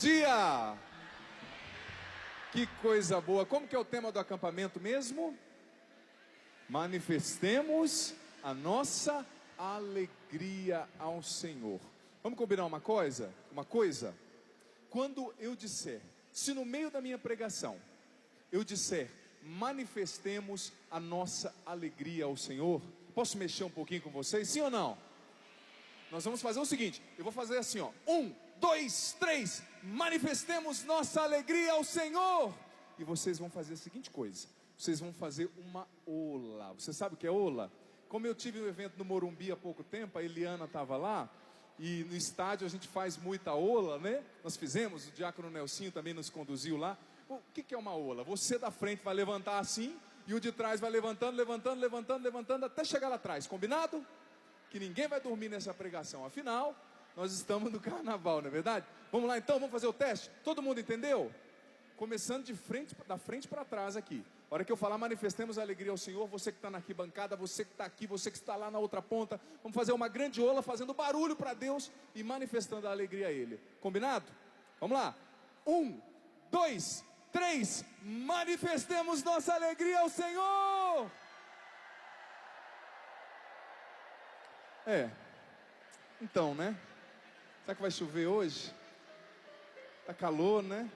Dia! Que coisa boa! Como que é o tema do acampamento mesmo? Manifestemos a nossa alegria ao Senhor. Vamos combinar uma coisa? Quando eu disser, se no meio da minha pregação eu disser, manifestemos a nossa alegria ao Senhor, posso mexer um pouquinho com vocês? Sim ou não? Nós vamos fazer o seguinte, eu vou fazer assim, ó, 1, 2, 3, manifestemos nossa alegria ao Senhor. E vocês vão fazer a seguinte coisa, vocês vão fazer uma ola. Você sabe o que é ola? Como eu tive um evento no Morumbi há pouco tempo, a Eliana estava lá, e no estádio a gente faz muita ola, né? Nós fizemos, o diácono Nelsinho também nos conduziu lá. O que é uma ola? Você da frente vai levantar assim, e o de trás vai levantando, até chegar lá atrás, combinado? Que ninguém vai dormir nessa pregação, afinal, nós estamos no carnaval, não é verdade? Vamos lá então, vamos fazer o teste? Todo mundo entendeu? Começando da frente para trás aqui. A hora que eu falar, manifestemos a alegria ao Senhor, você que está na arquibancada, você que está aqui, você que está lá na outra ponta, vamos fazer uma grande ola, fazendo barulho para Deus e manifestando a alegria a Ele. Combinado? Vamos lá. 1, 2, 3, manifestemos nossa alegria ao Senhor! Então, né? Será que vai chover hoje? Tá calor, né?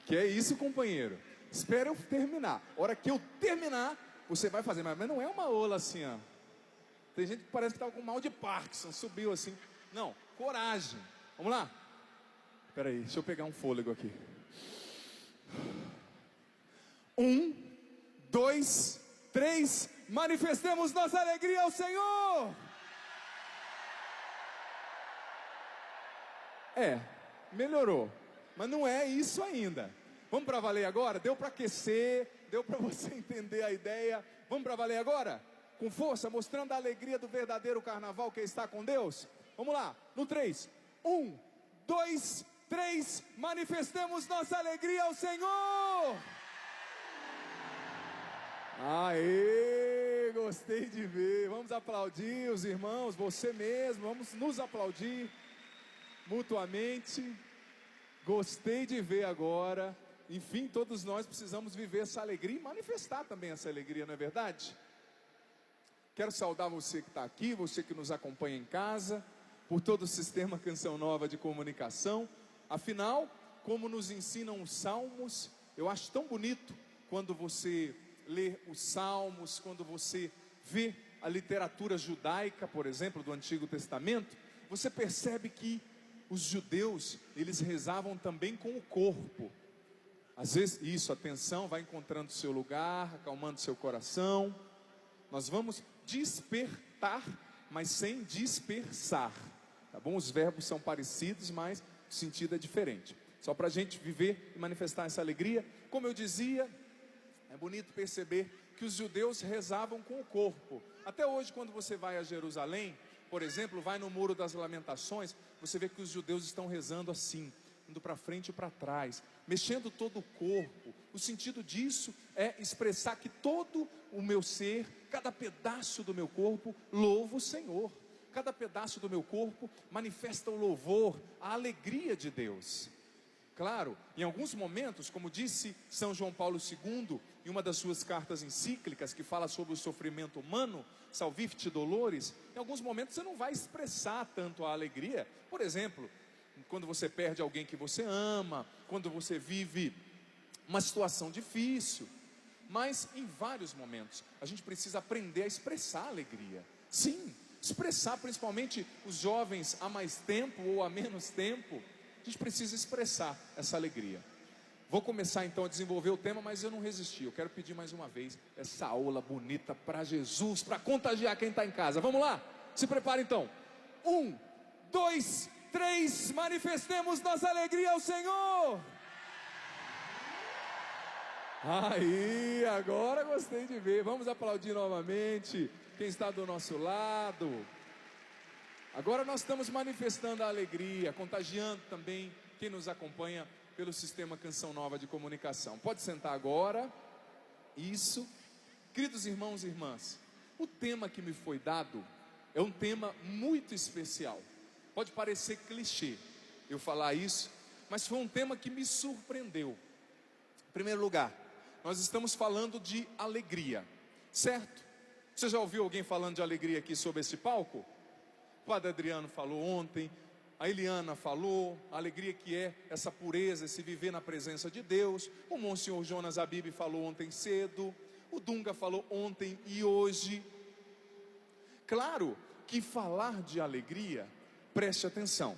Que é isso, companheiro? Espera eu terminar. A hora que eu terminar, você vai fazer. Mas não é uma ola assim, ó. Tem gente que parece que estava com mal de Parkinson, subiu assim. Não, coragem. Vamos lá? Espera aí, deixa eu pegar um fôlego aqui. 1, 2, 3, manifestemos nossa alegria ao Senhor! Melhorou, mas não é isso ainda. Vamos para valer agora? Deu para aquecer, deu para você entender a ideia. Vamos para valer agora? Com força, mostrando a alegria do verdadeiro carnaval que está com Deus. Vamos lá, no 3. 1, 2, 3, manifestemos nossa alegria ao Senhor! Aê, gostei de ver. Vamos aplaudir os irmãos, você mesmo, vamos nos aplaudir mutuamente. Gostei de ver agora. Enfim, todos nós precisamos viver essa alegria e manifestar também essa alegria, não é verdade? Quero saudar você que está aqui, você que nos acompanha em casa, por todo o sistema Canção Nova de comunicação. Afinal, como nos ensinam os salmos, eu acho tão bonito quando você lê os salmos, quando você vê a literatura judaica, por exemplo, do Antigo Testamento, você percebe que os judeus, eles rezavam também com o corpo. Às vezes, isso, atenção, vai encontrando seu lugar, acalmando seu coração. Nós vamos despertar, mas sem dispersar, tá bom? Os verbos são parecidos, mas o sentido é diferente. Só para a gente viver e manifestar essa alegria. Como eu dizia, é bonito perceber que os judeus rezavam com o corpo. Até hoje, quando você vai a Jerusalém, por exemplo, vai no Muro das Lamentações, você vê que os judeus estão rezando assim, indo para frente e para trás, mexendo todo o corpo. O sentido disso é expressar que todo o meu ser, cada pedaço do meu corpo, louva o Senhor. Cada pedaço do meu corpo manifesta o louvor, a alegria de Deus. Claro, em alguns momentos, como disse São João Paulo II, em uma das suas cartas encíclicas, que fala sobre o sofrimento humano, Salvifici Dolores, em alguns momentos você não vai expressar tanto a alegria. Por exemplo, quando você perde alguém que você ama, quando você vive uma situação difícil. Mas em vários momentos, a gente precisa aprender a expressar a alegria. Sim, expressar, principalmente os jovens há mais tempo ou há menos tempo. A gente precisa expressar essa alegria. Vou começar então a desenvolver o tema, mas eu não resisti. Eu quero pedir mais uma vez essa aula bonita para Jesus, para contagiar quem está em casa. Vamos lá? Se prepara então. 1, 2, 3, manifestemos nossa alegria ao Senhor. Aí, agora gostei de ver. Vamos aplaudir novamente quem está do nosso lado. Agora nós estamos manifestando a alegria, contagiando também quem nos acompanha pelo sistema Canção Nova de comunicação. Pode sentar agora. Isso. Queridos irmãos e irmãs, o tema que me foi dado é um tema muito especial. Pode parecer clichê eu falar isso, mas foi um tema que me surpreendeu. Em primeiro lugar, nós estamos falando de alegria, certo? Você já ouviu alguém falando de alegria aqui sobre esse palco? O Padre Adriano falou ontem, a Eliana falou, a alegria que é essa pureza, esse viver na presença de Deus. O Monsenhor Jonas Abib falou ontem cedo, o Dunga falou ontem e hoje. Claro que falar de alegria, preste atenção,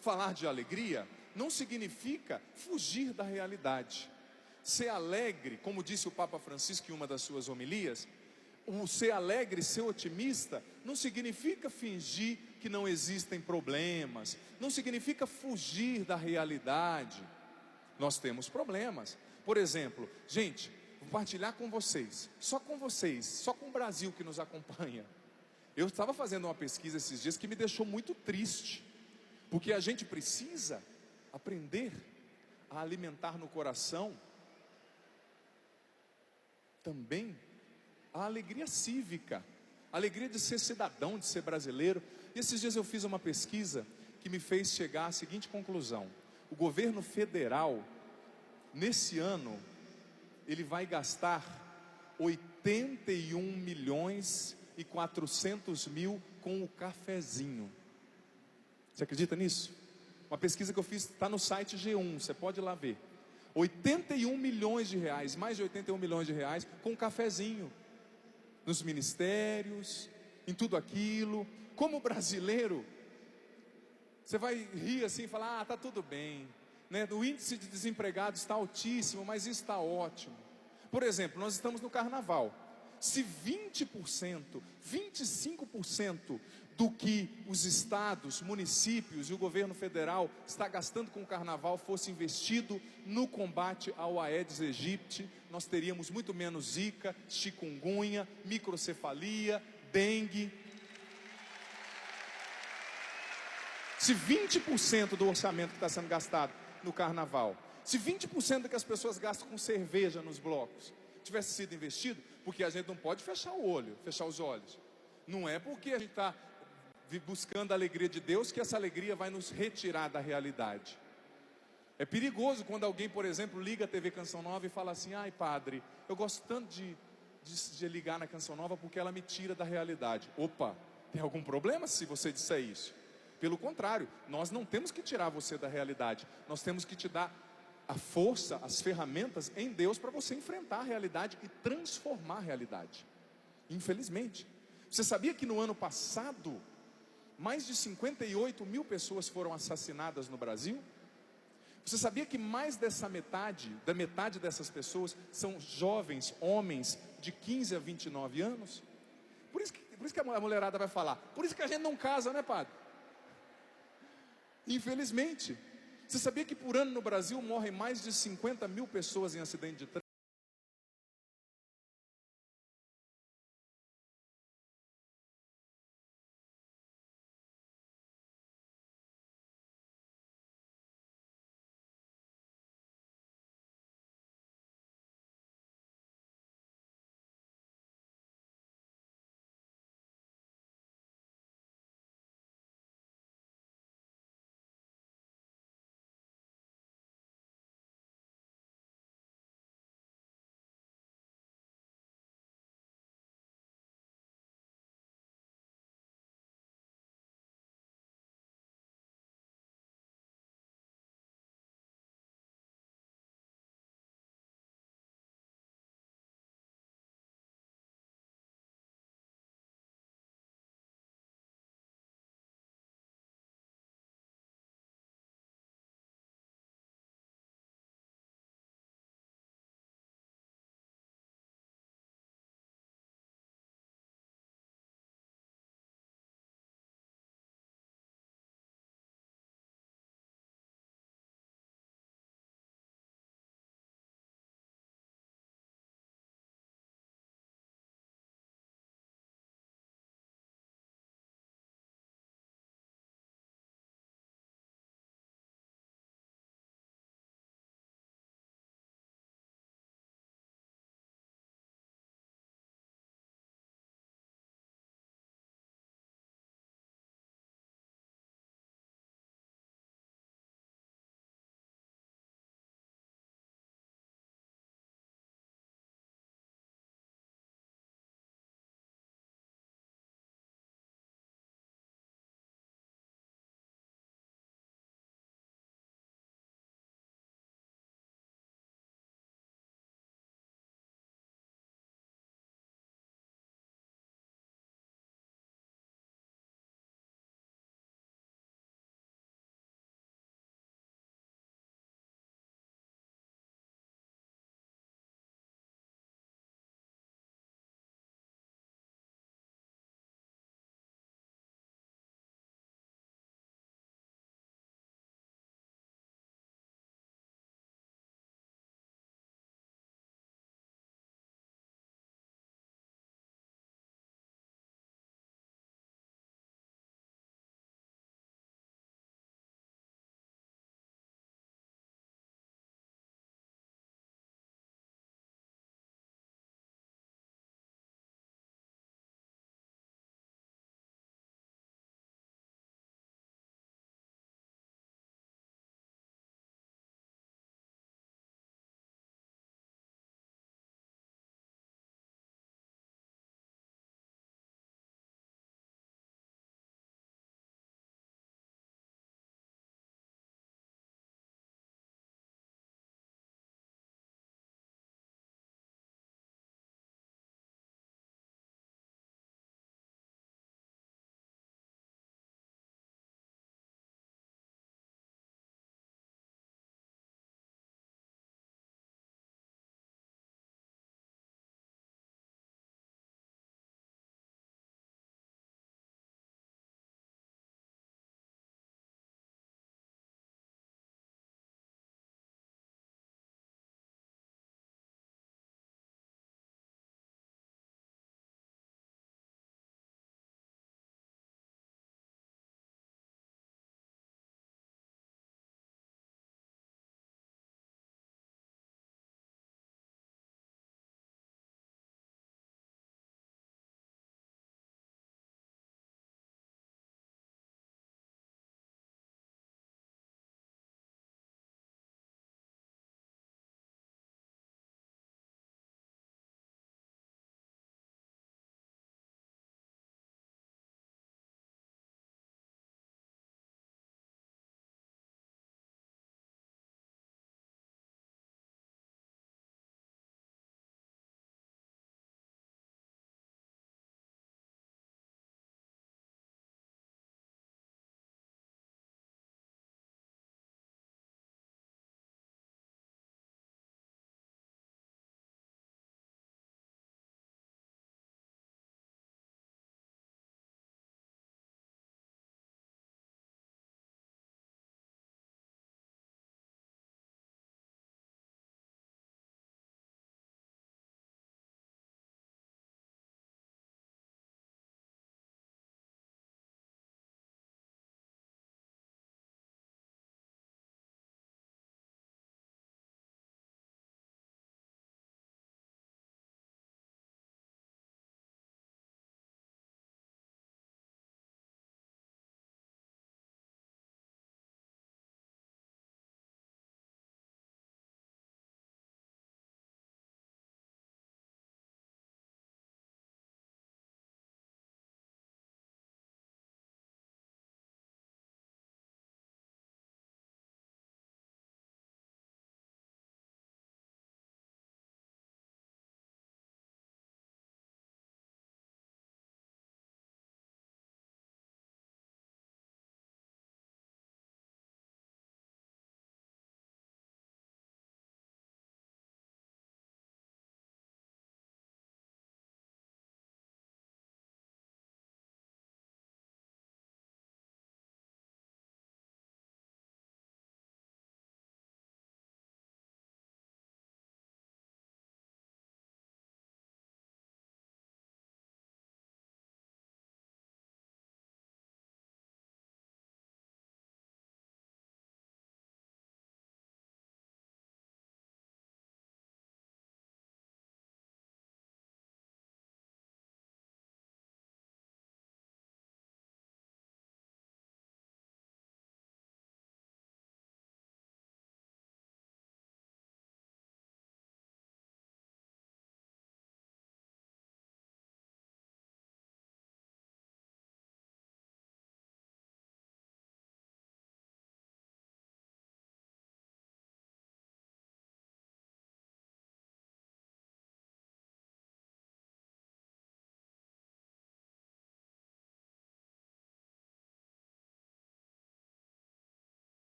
falar de alegria não significa fugir da realidade. Ser alegre, como disse o Papa Francisco em uma das suas homilias, o ser alegre, ser otimista, não significa fingir que não existem problemas, não significa fugir da realidade. Nós temos problemas. Por exemplo, gente, vou compartilhar com vocês, só com o Brasil que nos acompanha. Eu estava fazendo uma pesquisa esses dias que me deixou muito triste, porque a gente precisa aprender a alimentar no coração também a alegria cívica, a alegria de ser cidadão, de ser brasileiro. E esses dias eu fiz uma pesquisa que me fez chegar à seguinte conclusão: o governo federal, nesse ano, ele vai gastar 81.400.000 com o cafezinho. Você acredita nisso? Uma pesquisa que eu fiz, está no site G1, você pode ir lá ver. 81 milhões de reais, mais de 81 milhões de reais com um cafezinho, nos ministérios, em tudo aquilo. Como brasileiro, você vai rir assim e falar: ah, tá tudo bem, né? O índice de desempregados está altíssimo, mas isso está ótimo. Por exemplo, nós estamos no carnaval. Se 20%, 25% do que os estados, municípios e o governo federal está gastando com o carnaval fosse investido no combate ao Aedes aegypti, nós teríamos muito menos zika, chikungunya, microcefalia, dengue. Se 20% do orçamento que está sendo gastado no carnaval, se 20% do que as pessoas gastam com cerveja nos blocos tivesse sido investido, porque a gente não pode fechar o olho, fechar os olhos. Não é porque a gente está buscando a alegria de Deus que essa alegria vai nos retirar da realidade. É perigoso quando alguém, por exemplo, liga a TV Canção Nova e fala assim: ai padre, eu gosto tanto de ligar na Canção Nova porque ela me tira da realidade. Opa, tem algum problema se você disser isso? Pelo contrário, nós não temos que tirar você da realidade, nós temos que te dar a força, as ferramentas em Deus para você enfrentar a realidade e transformar a realidade. Infelizmente, você sabia que no ano passado mais de 58 mil pessoas foram assassinadas no Brasil? Você sabia que mais da metade dessas pessoas são jovens, homens de 15 a 29 anos? Por isso que a mulherada vai falar: por isso que a gente não casa, né, padre? Infelizmente. Você sabia que por ano no Brasil morrem mais de 50 mil pessoas em acidente de trânsito?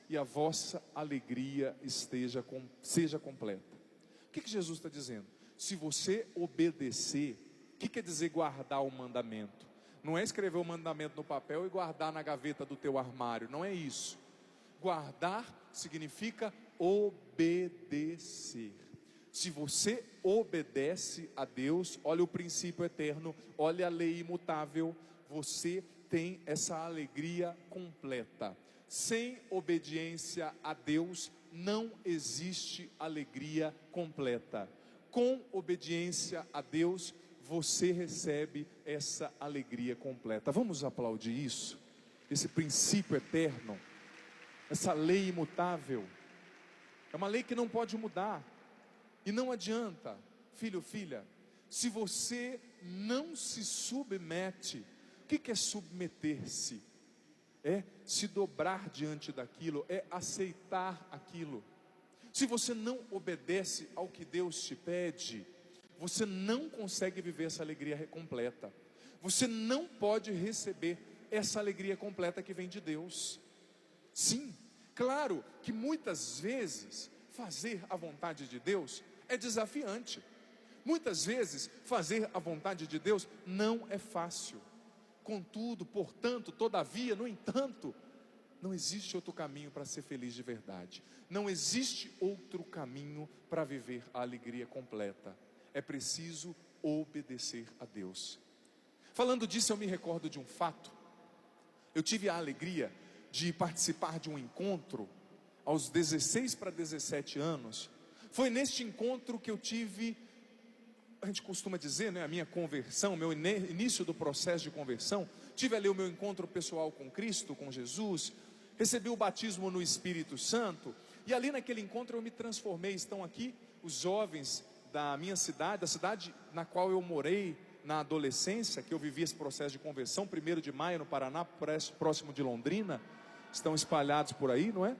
e a vossa alegria seja completa. O que Jesus está dizendo? Se você obedecer, o que quer dizer guardar o mandamento? Não é escrever o mandamento no papel e guardar na gaveta do teu armário, não é isso. Guardar significa obedecer. Se você obedece a Deus, olha o princípio eterno, olha a lei imutável, você tem essa alegria completa. Sem obediência a Deus, não existe alegria completa. Com obediência a Deus, você recebe essa alegria completa. Vamos aplaudir isso? Esse princípio eterno, essa lei imutável, é uma lei que não pode mudar. E não adianta, filho, filha, se você não se submete. O que é submeter-se? É se dobrar diante daquilo, é aceitar aquilo. Se você não obedece ao que Deus te pede, você não consegue viver essa alegria completa. Você não pode receber essa alegria completa que vem de Deus. Sim, claro que muitas vezes fazer a vontade de Deus é desafiante. Muitas vezes fazer a vontade de Deus não é fácil. Contudo, portanto, todavia, no entanto, não existe outro caminho para ser feliz de verdade. Não existe outro caminho para viver a alegria completa. É preciso obedecer a Deus. Falando disso, eu me recordo de um fato. Eu tive a alegria de participar de um encontro aos 16 para 17 anos. Foi neste encontro que eu tive, a gente costuma dizer, né, a minha conversão, meu início do processo de conversão. Tive ali o meu encontro pessoal com Cristo, com Jesus. Recebi o batismo no Espírito Santo. E ali naquele encontro eu me transformei. Estão aqui os jovens da minha cidade, da cidade na qual eu morei na adolescência, que eu vivi esse processo de conversão, 1º de maio no Paraná, próximo de Londrina. Estão espalhados por aí, não é?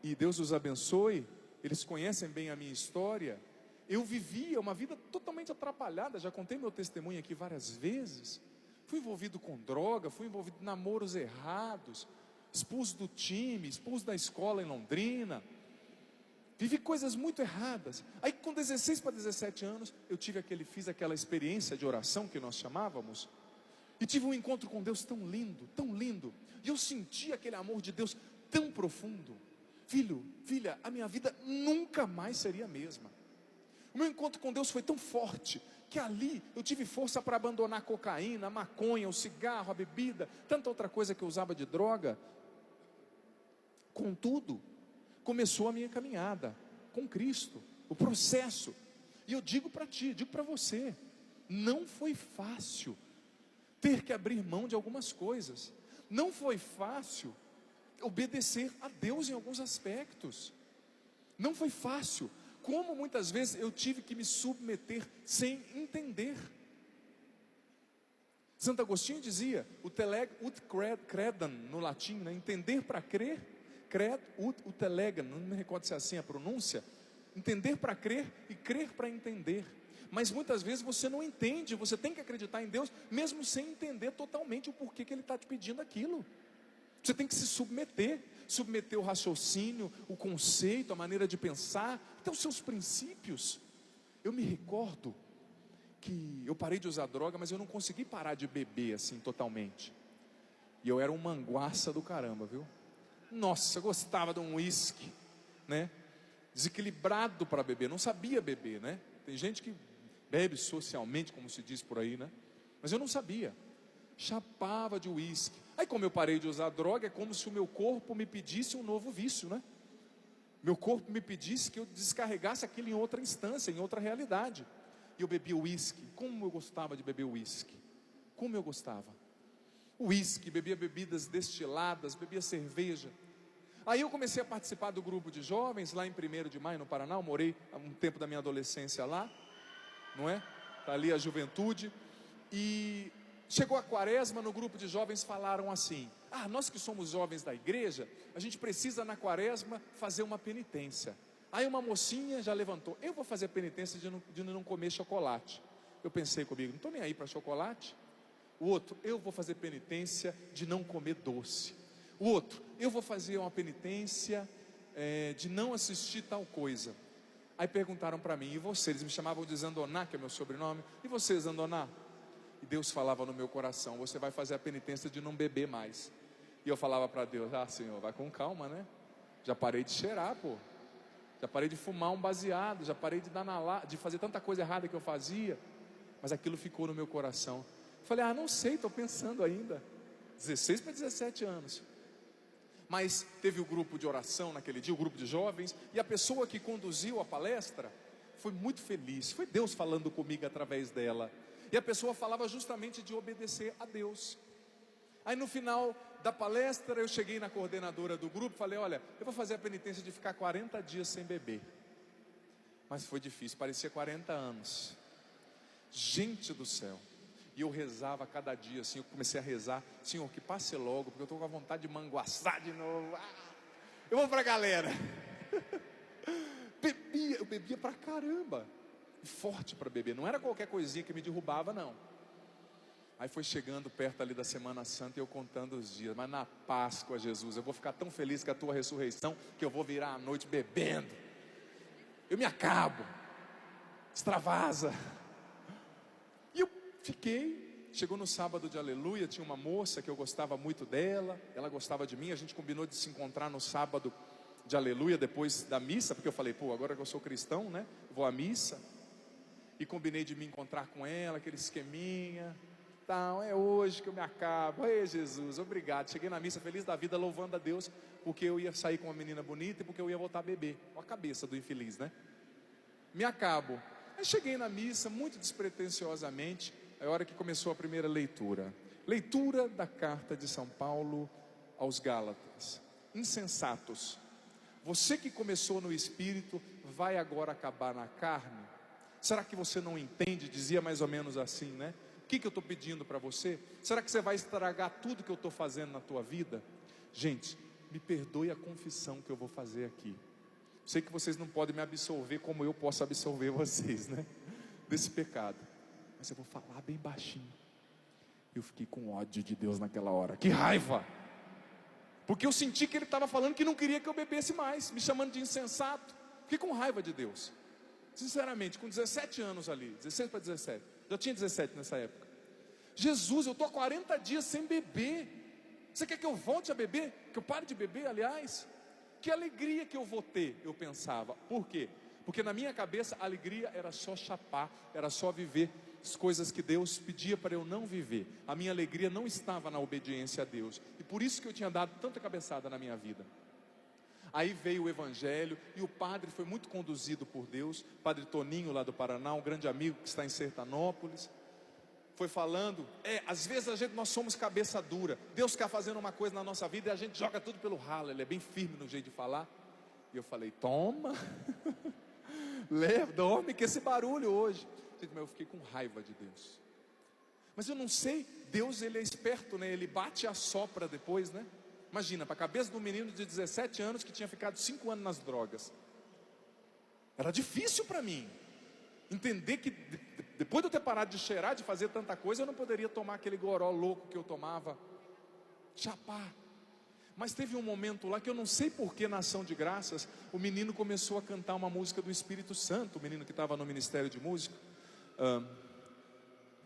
E Deus os abençoe. Eles conhecem bem a minha história. Eu vivia uma vida totalmente atrapalhada. Já contei meu testemunho aqui várias vezes. Fui envolvido com droga, fui envolvido em namoros errados, expulso do time, expulso da escola em Londrina. Vivi coisas muito erradas. Aí com 16 para 17 anos, eu fiz aquela experiência de oração que nós chamávamos. E tive um encontro com Deus tão lindo, tão lindo. E eu senti aquele amor de Deus tão profundo. Filho, filha, a minha vida nunca mais seria a mesma. O meu encontro com Deus foi tão forte, que ali eu tive força para abandonar a cocaína, a maconha, o cigarro, a bebida, tanta outra coisa que eu usava de droga. Contudo, começou a minha caminhada com Cristo, o processo. E eu digo para ti, digo para você, não foi fácil ter que abrir mão de algumas coisas. Não foi fácil obedecer a Deus em alguns aspectos. Não foi fácil. Como muitas vezes eu tive que me submeter sem entender. Santo Agostinho dizia, uteleg ut credam no latim, né? Entender para crer, cred ut utelegam, não me recordo se é assim a pronúncia. Entender para crer e crer para entender. Mas muitas vezes você não entende, você tem que acreditar em Deus, mesmo sem entender totalmente o porquê que Ele está te pedindo aquilo. Você tem que se submeter o raciocínio, o conceito, a maneira de pensar, até os seus princípios. Eu me recordo que eu parei de usar droga, mas eu não consegui parar de beber assim totalmente. E eu era um manguaça do caramba, viu? Nossa, eu gostava de um uísque, né? Desequilibrado para beber, não sabia beber, né? Tem gente que bebe socialmente, como se diz por aí, né? Mas eu não sabia. Chapava de uísque. Aí como eu parei de usar droga, é como se o meu corpo me pedisse um novo vício, né? Meu corpo me pedisse que eu descarregasse aquilo em outra instância, em outra realidade. E eu bebia uísque. Como eu gostava de beber uísque. Como eu gostava. Uísque, bebia bebidas destiladas, bebia cerveja. Aí eu comecei a participar do grupo de jovens, lá em 1º de maio no Paraná. Eu morei um tempo da minha adolescência lá, não é? Está ali a juventude. E chegou a quaresma, no grupo de jovens falaram assim: nós que somos jovens da igreja, a gente precisa na quaresma fazer uma penitência. Aí uma mocinha já levantou: eu vou fazer a penitência de não comer chocolate. Eu pensei comigo, não estou nem aí para chocolate. O outro: eu vou fazer penitência de não comer doce. O outro: eu vou fazer uma penitência de não assistir tal coisa. Aí perguntaram para mim, e você? Eles me chamavam de Zandoná, que é meu sobrenome. E você, Zandoná? E Deus falava no meu coração, você vai fazer a penitência de não beber mais. E eu falava para Deus, Senhor, vai com calma, né? Já parei de cheirar, pô. Já parei de fumar um baseado, já parei de fazer tanta coisa errada que eu fazia. Mas aquilo ficou no meu coração. Falei, não sei, estou pensando ainda. 16 para 17 anos. Mas teve o grupo de oração naquele dia, o grupo de jovens, e a pessoa que conduziu a palestra foi muito feliz. Foi Deus falando comigo através dela. E a pessoa falava justamente de obedecer a Deus. Aí no final da palestra eu cheguei na coordenadora do grupo, falei, olha, eu vou fazer a penitência de ficar 40 dias sem beber. Mas foi difícil, parecia 40 anos. Gente do céu. E eu rezava cada dia assim, eu comecei a rezar, Senhor, que passe logo, porque eu estou com a vontade de manguaçar de novo. Eu vou para a galera. Eu bebia pra caramba. Forte para beber, não era qualquer coisinha que me derrubava, não. Aí foi chegando perto ali da Semana Santa e eu contando os dias, mas na Páscoa, Jesus, eu vou ficar tão feliz com a tua ressurreição, que eu vou virar a noite bebendo. Eu me acabo, extravasa. E eu fiquei, chegou no sábado de aleluia, tinha uma moça que eu gostava muito dela, ela gostava de mim, a gente combinou de se encontrar no sábado de aleluia, depois da missa, porque eu falei, agora que eu sou cristão, né, vou à missa, e combinei de me encontrar com ela, aquele esqueminha, tal, é hoje que eu me acabo, ei Jesus, obrigado, cheguei na missa feliz da vida, louvando a Deus, porque eu ia sair com uma menina bonita, e porque eu ia voltar a beber, olha a cabeça do infeliz, né, me acabo. Aí cheguei na missa, muito despretensiosamente, a hora que começou a primeira leitura da carta de São Paulo aos Gálatas. Insensatos, você que começou no Espírito, vai agora acabar na carne? Será que você não entende? Dizia mais ou menos assim, né? O que eu estou pedindo para você? Será que você vai estragar tudo que eu estou fazendo na tua vida? Gente, me perdoe a confissão que eu vou fazer aqui. Sei que vocês não podem me absolver como eu posso absolver vocês, né? Desse pecado. Mas eu vou falar bem baixinho. Eu fiquei com ódio de Deus naquela hora. Que raiva! Porque eu senti que Ele estava falando que não queria que eu bebesse mais, me chamando de insensato. Fiquei com raiva de Deus. Sinceramente, com 17 anos ali, 16 para 17. Já tinha 17 nessa época. Jesus, eu estou há 40 dias sem beber. Você quer que eu volte a beber? Que eu pare de beber, aliás? Que alegria que eu vou ter, eu pensava. Por quê? Porque na minha cabeça a alegria era só chapar, era só viver as coisas que Deus pedia para eu não viver. A minha alegria não estava na obediência a Deus. E por isso que eu tinha dado tanta cabeçada na minha vida. Aí veio o Evangelho e o padre foi muito conduzido por Deus. Padre Toninho lá do Paraná, um grande amigo que está em Sertanópolis. Foi falando, às vezes nós somos cabeça dura. Deus está fazendo uma coisa na nossa vida e a gente joga tudo pelo ralo. Ele é bem firme no jeito de falar. E eu falei, toma, leva, dorme com esse barulho hoje. Gente, mas eu fiquei com raiva de Deus. Mas eu não sei, Deus ele é esperto, né? Ele bate e assopra depois, né? Imagina, para a cabeça de um menino de 17 anos que tinha ficado 5 anos nas drogas. Era difícil para mim entender que depois de eu ter parado de cheirar, de fazer tanta coisa, eu não poderia tomar aquele goró louco que eu tomava, chapar. Mas teve um momento lá que eu não sei porquê, na ação de graças, o menino começou a cantar uma música do Espírito Santo, o menino que estava no Ministério de Música.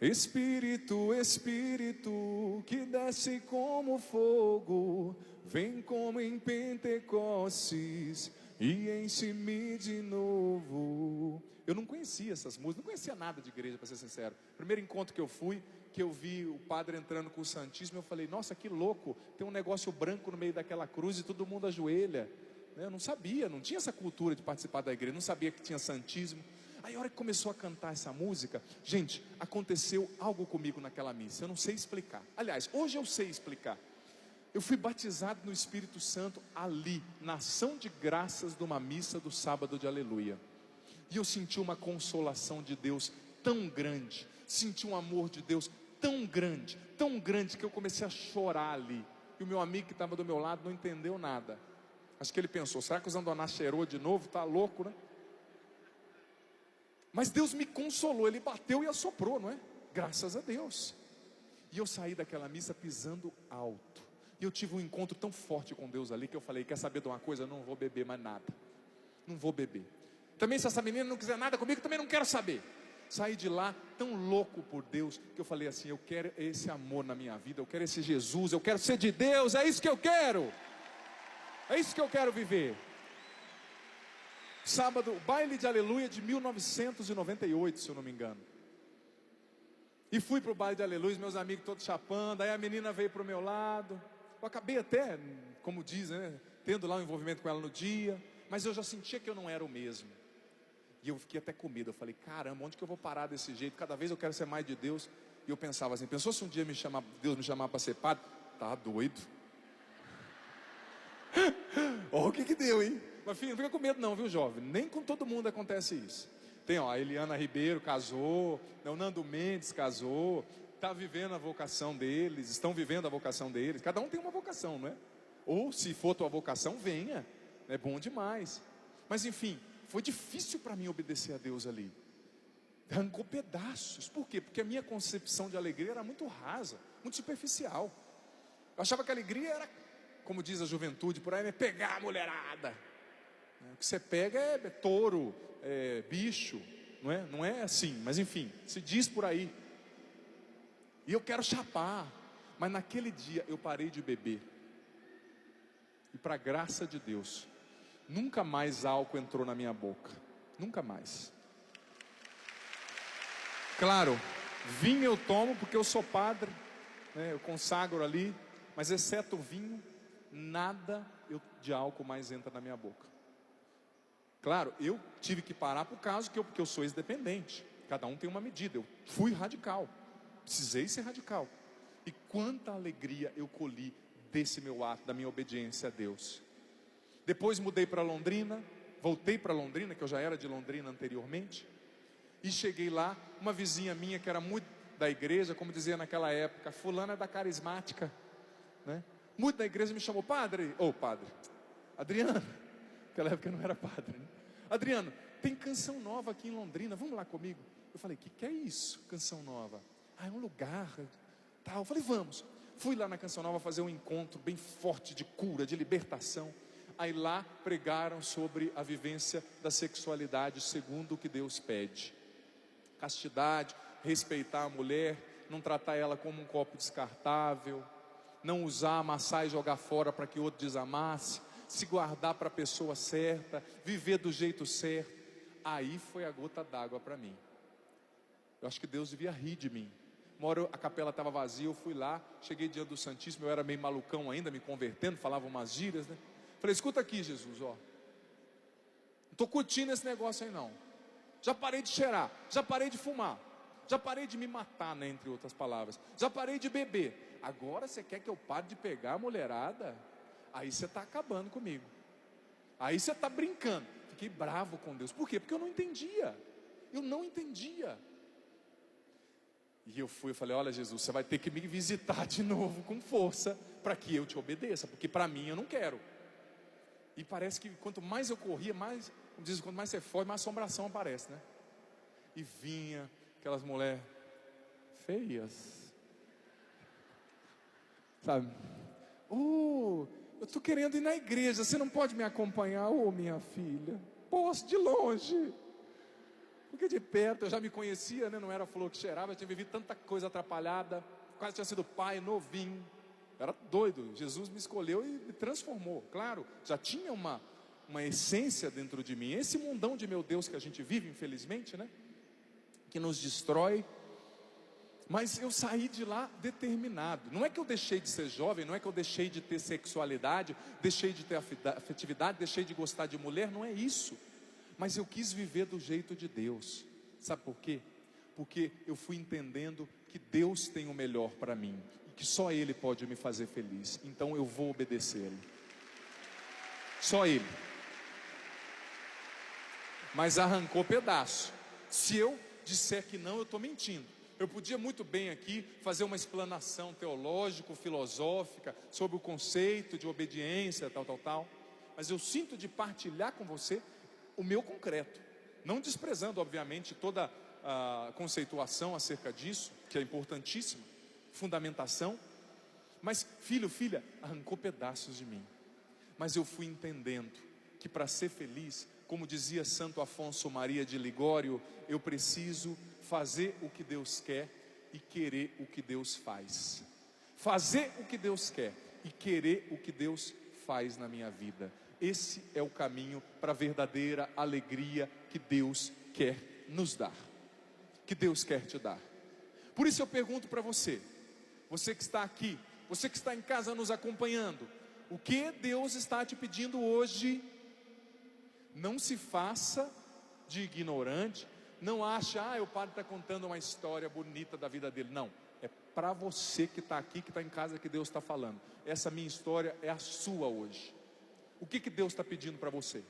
Espírito, Espírito, que desce como fogo, vem como em Pentecostes e enche-me de novo. Eu não conhecia essas músicas, não conhecia nada de igreja, para ser sincero. Primeiro encontro que eu fui, que eu vi o padre entrando com o Santíssimo, eu falei, nossa, que louco, tem um negócio branco no meio daquela cruz e todo mundo ajoelha. Eu não sabia, não tinha essa cultura de participar da igreja, não sabia que tinha Santíssimo. Aí a hora que começou a cantar essa música, gente, aconteceu algo comigo naquela missa, eu não sei explicar. Aliás, hoje eu sei explicar. Eu fui batizado no Espírito Santo ali, na ação de graças de uma missa do sábado de aleluia. E eu senti uma consolação de Deus tão grande, senti um amor de Deus tão grande que eu comecei a chorar ali. E o meu amigo que estava do meu lado não entendeu nada. Acho que ele pensou, será que o Zandoná cheirou de novo? Tá louco, né? Mas Deus me consolou, Ele bateu e assoprou, não é? Graças a Deus. E eu saí daquela missa pisando alto, E eu tive um encontro tão forte com Deus ali, que eu falei, quer saber de uma coisa? Eu não vou beber mais nada. Não vou beber. Também se essa menina não quiser nada comigo, também não quero saber. Saí de lá tão louco por Deus, que eu falei assim, eu quero esse amor na minha vida, eu quero esse Jesus, eu quero ser de Deus, é isso que eu quero. É isso que eu quero viver. Sábado, baile de aleluia de 1998, se eu não me engano. E fui para o baile de aleluia, meus amigos todos chapando, aí a menina veio para o meu lado. Eu acabei até, como dizem, né, tendo lá um envolvimento com ela no dia, mas eu já sentia que eu não era o mesmo. E eu fiquei até com medo, eu falei, caramba, onde que eu vou parar desse jeito? Cada vez eu quero ser mais de Deus. E eu pensava assim, pensou se um dia Deus me chamar para ser padre? Tá doido. Olha o que deu, hein? Mas filho, não fica com medo não, viu, jovem? Nem com todo mundo acontece isso. Tem, ó, a Eliana Ribeiro casou, o Nando Mendes casou, está vivendo a vocação deles, estão vivendo a vocação deles. Cada um tem uma vocação, não é? Ou se for tua vocação, venha. É bom demais. Mas enfim, foi difícil para mim obedecer a Deus ali. Arrancou pedaços. Por quê? Porque a minha concepção de alegria era muito rasa, muito superficial. Eu achava que a alegria era, como diz a juventude por aí, é pegar a mulherada. O que você pega é touro, é bicho, não é? Não é assim, mas enfim, se diz por aí. E eu quero chapar, mas naquele dia eu parei de beber. E para a graça de Deus, nunca mais álcool entrou na minha boca. Nunca mais. Claro, vinho eu tomo porque eu sou padre, né, eu consagro ali, mas exceto o vinho, nada de álcool mais entra na minha boca. Claro, eu tive que parar porque eu sou ex-dependente. Cada um tem uma medida. Eu fui radical. Precisei ser radical. E quanta alegria eu colhi desse meu ato, da minha obediência a Deus. Depois mudei para Londrina. Voltei para Londrina, que eu já era de Londrina anteriormente. E cheguei lá, uma vizinha minha que era muito da igreja, como dizia naquela época, fulana da carismática, né? Muito da igreja, me chamou, padre, Adriano. Naquela época eu não era padre, né? Adriano, tem canção nova aqui em Londrina, vamos lá comigo? Eu falei, que é isso, canção nova? Ah, é um lugar, tal. Eu falei, vamos. Fui lá na Canção Nova fazer um encontro bem forte de cura, de libertação. Aí lá pregaram sobre a vivência da sexualidade segundo o que Deus pede. Castidade, respeitar a mulher, não tratar ela como um copo descartável, não usar, amassar e jogar fora para que o outro desamasse, se guardar para a pessoa certa, viver do jeito certo. Aí foi a gota d'água para mim. Eu acho que Deus devia rir de mim. Uma hora a capela estava vazia, eu fui lá, cheguei diante do Santíssimo, eu era meio malucão ainda, me convertendo, falava umas gírias, né? Falei, escuta aqui, Jesus, ó, não estou curtindo esse negócio aí não. Já parei de cheirar, já parei de fumar, já parei de me matar, né, entre outras palavras, já parei de beber. Agora você quer que eu pare de pegar a mulherada? Aí você está acabando comigo. Aí você está brincando. Fiquei bravo com Deus. Por quê? Porque eu não entendia. Eu não entendia. E eu falei, olha Jesus, você vai ter que me visitar de novo com força para que eu te obedeça, porque para mim eu não quero. E parece que quanto mais eu corria, mais, como dizem, quanto mais você foge, mais assombração aparece, né? E vinha aquelas mulheres feias, sabe? Eu estou querendo ir na igreja, você não pode me acompanhar? Minha filha, posso de longe, porque de perto eu já me conhecia, né? Não era flor que cheirava, eu tinha vivido tanta coisa atrapalhada, quase tinha sido pai novinho, era doido. Jesus me escolheu e me transformou. Claro, já tinha uma essência dentro de mim. Esse mundão de meu Deus que a gente vive, infelizmente, né? Que nos destrói. Mas eu saí de lá determinado. Não é que eu deixei de ser jovem, não é que eu deixei de ter sexualidade, deixei de ter afetividade, deixei de gostar de mulher, não é isso. Mas eu quis viver do jeito de Deus. Sabe por quê? Porque eu fui entendendo que Deus tem o melhor para mim, e que só Ele pode me fazer feliz. Então eu vou obedecê-lo. Só Ele. Mas arrancou pedaço. Se eu disser que não, eu estou mentindo. Eu podia muito bem aqui fazer uma explanação teológica, filosófica, sobre o conceito de obediência, tal. Mas eu sinto de partilhar com você o meu concreto. Não desprezando, obviamente, toda a conceituação acerca disso, que é importantíssima, fundamentação. Mas filho, filha, arrancou pedaços de mim. Mas eu fui entendendo que para ser feliz, como dizia Santo Afonso Maria de Ligório, eu preciso fazer o que Deus quer e querer o que Deus faz. Fazer o que Deus quer e querer o que Deus faz na minha vida. Esse é o caminho para a verdadeira alegria que Deus quer nos dar, que Deus quer te dar. Por isso eu pergunto para você, você que está aqui, você que está em casa nos acompanhando, o que Deus está te pedindo hoje? Não se faça de ignorante, não ache, o padre está contando uma história bonita da vida dele. Não, é para você que está aqui, que está em casa, que Deus está falando. Essa minha história é a sua hoje. O que Deus está pedindo para você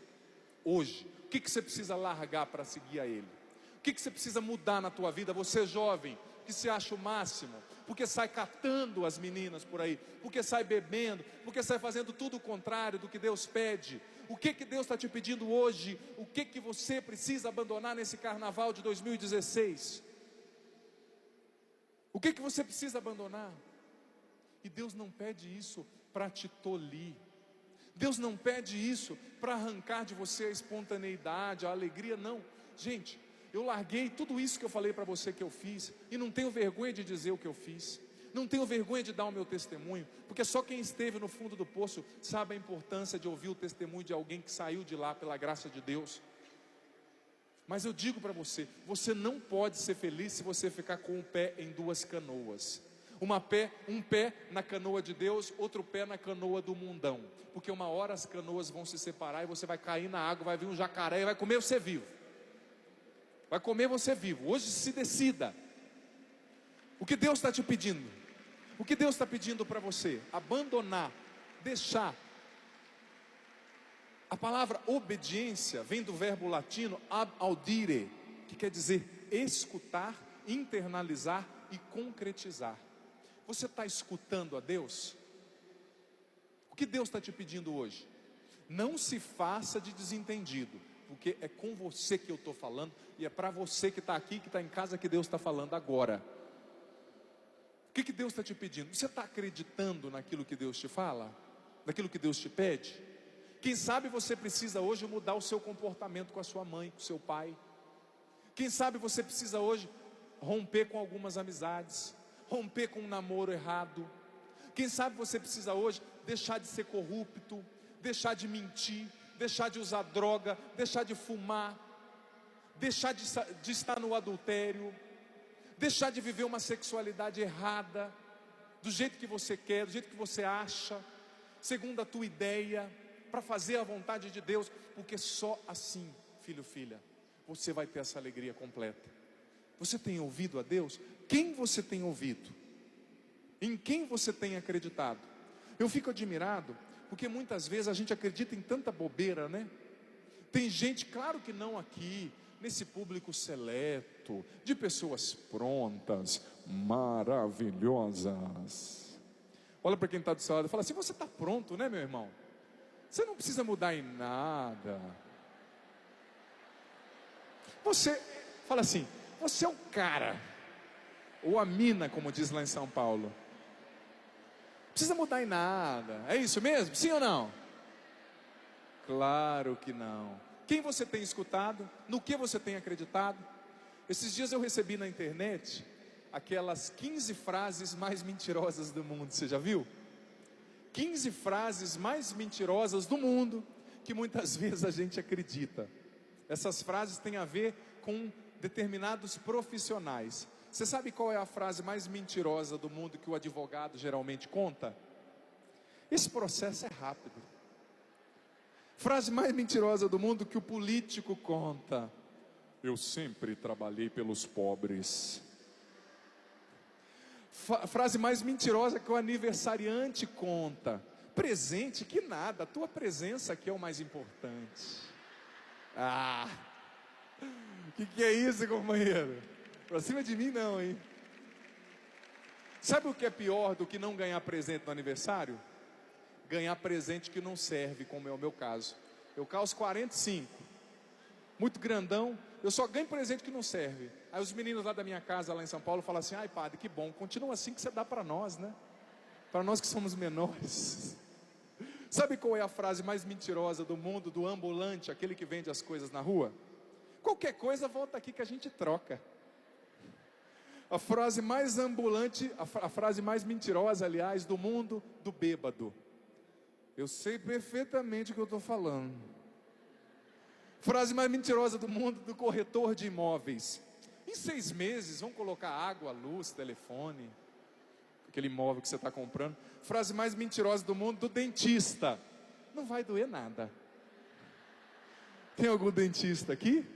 hoje? O que você precisa largar para seguir a Ele? O que você precisa mudar na tua vida? Você jovem, que se acha o máximo, porque sai catando as meninas por aí, porque sai bebendo, porque sai fazendo tudo o contrário do que Deus pede. O que Deus está te pedindo hoje? O que você precisa abandonar nesse carnaval de 2016? O que você precisa abandonar? E Deus não pede isso para te tolir. Deus não pede isso para arrancar de você a espontaneidade, a alegria, não. Gente, eu larguei tudo isso que eu falei para você que eu fiz, e não tenho vergonha de dizer o que eu fiz, não tenho vergonha de dar o meu testemunho, porque só quem esteve no fundo do poço sabe a importância de ouvir o testemunho de alguém que saiu de lá pela graça de Deus. Mas eu digo para você, você não pode ser feliz se você ficar com o pé em duas canoas. Um pé na canoa de Deus, outro pé na canoa do mundão, porque uma hora as canoas vão se separar e você vai cair na água, vai vir um jacaré e vai comer você vivo. Vai comer você vivo. Hoje se decida. O que Deus está te pedindo? O que Deus está pedindo para você? Abandonar, deixar. A palavra obediência vem do verbo latino ab audire, que quer dizer escutar, internalizar e concretizar. Você está escutando a Deus? O que Deus está te pedindo hoje? Não se faça de desentendido, porque é com você que eu estou falando, e é para você que está aqui, que está em casa, que Deus está falando agora. O que Deus está te pedindo? Você está acreditando naquilo que Deus te fala? Naquilo que Deus te pede? Quem sabe você precisa hoje mudar o seu comportamento com a sua mãe, com o seu pai. Quem sabe você precisa hoje romper com algumas amizades, romper com um namoro errado. Quem sabe você precisa hoje deixar de ser corrupto, deixar de mentir, deixar de usar droga, deixar de fumar, deixar de estar no adultério, deixar de viver uma sexualidade errada, do jeito que você quer, do jeito que você acha, segundo a tua ideia, para fazer a vontade de Deus, porque só assim, filho, filha, você vai ter essa alegria completa. Você tem ouvido a Deus? Quem você tem ouvido? Em quem você tem acreditado? Eu fico admirado, porque muitas vezes a gente acredita em tanta bobeira, né? Tem gente, claro que não aqui, nesse público seleto, de pessoas prontas, maravilhosas. Olha para quem está do seu lado e fala assim: você está pronto, né, meu irmão? Você não precisa mudar em nada. Você, fala assim, você é o cara, ou a mina, como diz lá em São Paulo. Não precisa mudar em nada. É isso mesmo? Sim ou não? Claro que não. Quem você tem escutado? No que você tem acreditado? Esses dias eu recebi na internet aquelas 15 frases mais mentirosas do mundo. Você já viu? 15 frases mais mentirosas do mundo, que muitas vezes a gente acredita. Essas frases têm a ver com determinados profissionais. Você sabe qual é a frase mais mentirosa do mundo que o advogado geralmente conta? Esse processo é rápido. Frase mais mentirosa do mundo que o político conta: eu sempre trabalhei pelos pobres. Frase mais mentirosa que o aniversariante conta: presente, que nada, a tua presença aqui é o mais importante. Que é isso, companheiro? Pra cima de mim não, hein? Sabe o que é pior do que não ganhar presente no aniversário? Ganhar presente que não serve, como é o meu caso. Eu calço 45, muito grandão, eu só ganho presente que não serve. Aí os meninos lá da minha casa, lá em São Paulo, falam assim: ai padre, que bom, continua assim que você dá para nós, né? Para nós que somos menores. Sabe qual é a frase mais mentirosa do mundo, do ambulante, aquele que vende as coisas na rua? Qualquer coisa, volta aqui que a gente troca. A frase mais ambulante, a frase mais mentirosa, aliás, do mundo, do bêbado. Eu sei perfeitamente o que eu estou falando. Frase mais mentirosa do mundo, do corretor de imóveis. Em 6 meses, vão colocar água, luz, telefone, aquele imóvel que você está comprando. Frase mais mentirosa do mundo, do dentista. Não vai doer nada. Tem algum dentista aqui?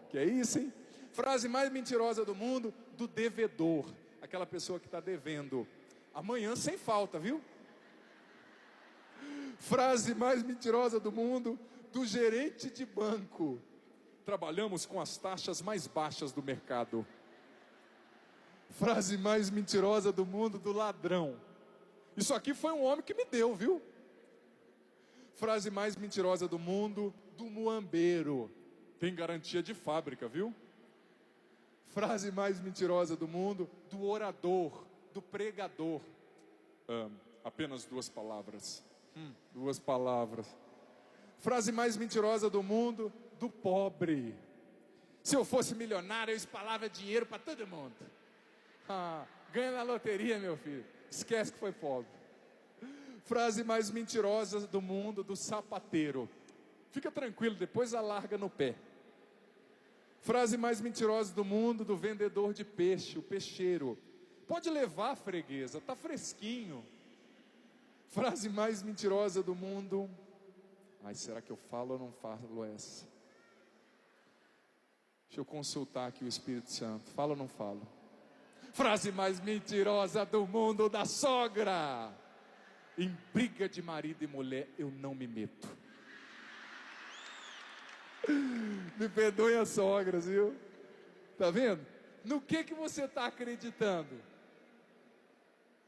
Que é isso, hein? Frase mais mentirosa do mundo, do devedor. Aquela pessoa que está devendo. Amanhã sem falta, viu? Frase mais mentirosa do mundo, do gerente de banco. Trabalhamos com as taxas mais baixas do mercado. Frase mais mentirosa do mundo, do ladrão. Isso aqui foi um homem que me deu, viu? Frase mais mentirosa do mundo, do muambeiro. Tem garantia de fábrica, viu? Frase mais mentirosa do mundo, do orador, do pregador. Apenas 2 palavras. 2 palavras. Frase mais mentirosa do mundo, do pobre. Se eu fosse milionário, eu espalhava dinheiro para todo mundo. Ganha na loteria, meu filho. Esquece que foi pobre. Frase mais mentirosa do mundo, do sapateiro. Fica tranquilo, depois alarga no pé. Frase mais mentirosa do mundo, do vendedor de peixe, o peixeiro. Pode levar, freguesa, tá fresquinho. Frase mais mentirosa do mundo. Será que eu falo ou não falo essa? Deixa eu consultar aqui o Espírito Santo. Falo ou não falo? Frase mais mentirosa do mundo, da sogra. Em briga de marido e mulher, eu não me meto. Me perdoem as sogras, viu? Tá vendo? No que você está acreditando?